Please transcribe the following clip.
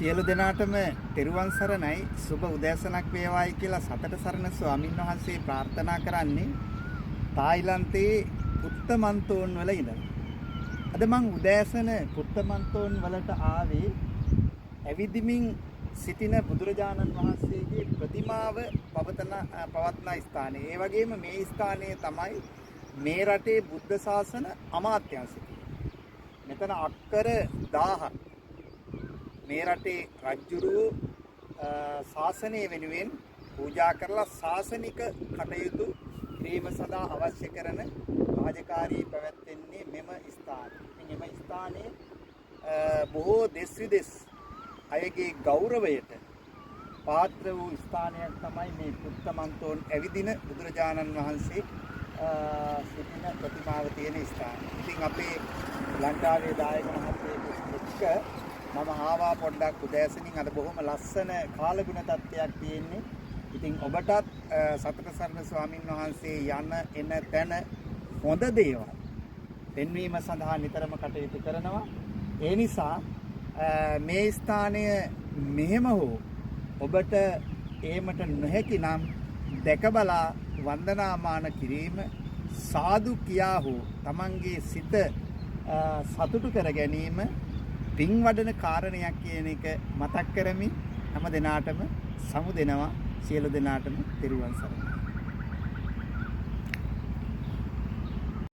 සියලු දෙනාටම තෙරුවන් සරණයි සුබ උදෑසනක් වේවායි කියලා සතර සරණ ස්වාමින් වහන්සේ ප්‍රාර්ථනා කරන්නේ තායිලන්තයේ පුත්තමන්තෝන් වල ඉඳලා. අද මං උදෑසන පුත්තමන්තෝන් වලට ආවේ ඇවිදිමින් සිටින බුදුරජාණන් වහන්සේගේ ප්‍රතිමාව පවත්නා ස්ථානයේ. ඒ වගේම මේ ස්ථානයේ තමයි මේ රටේ බුද්ධ ශාසන අමාත්‍යාංශය. මෙතන අක්කර 1000ක් මේ රටේ රජුරු ශාසනය වෙනුවෙන් පූජා කරලා ශාසනික කටයුතු කිරීම සඳහා අවශ්‍ය කරන රාජකාරී පැවැත්වෙන්නේ මෙම ස්ථානයේ. ඉතින් මෙම ස්ථානයේ බොහෝ දෙස් විදෙස් අයගේ ගෞරවයට පාත්‍ර වූ ස්ථානයක් තමයි මේ පුත්තමන්තෝන් ඇවිදින බුදුරජාණන් වහන්සේ සිටින ප්‍රතිමාව තියෙන ස්ථානය. ඉතින් අපේ ලංකාවේ දායක මහත්මයෙකුත් එක්ක මම ආවා පොඩ්ඩක් උදෑසනින්. අද බොහොම ලස්සන කාලගුණ තත්ත්වයක් තියෙන්නේ. ඉතින් ඔබටත් සතර සරණ ස්වාමින් වහන්සේ එන තැන හොඳ දේවල් පෙන්වීම සඳහා නිතරම කටයුතු කරනවා. ඒ නිසා මේ ස්ථානය මෙහෙම හෝ ඔබට ඒමට නොහැකි නම් දැක බලා වන්දනාමාන කිරීම සාදු කියා හෝ තමන්ගේ සිත සතුටු කර ගැනීම පින් වඩන කාරණයක් කියන එක මතක් කරමින් හැම දිනාටම සමු දෙනවා. සියලු දෙනාටම තෙරුවන් සරණයි.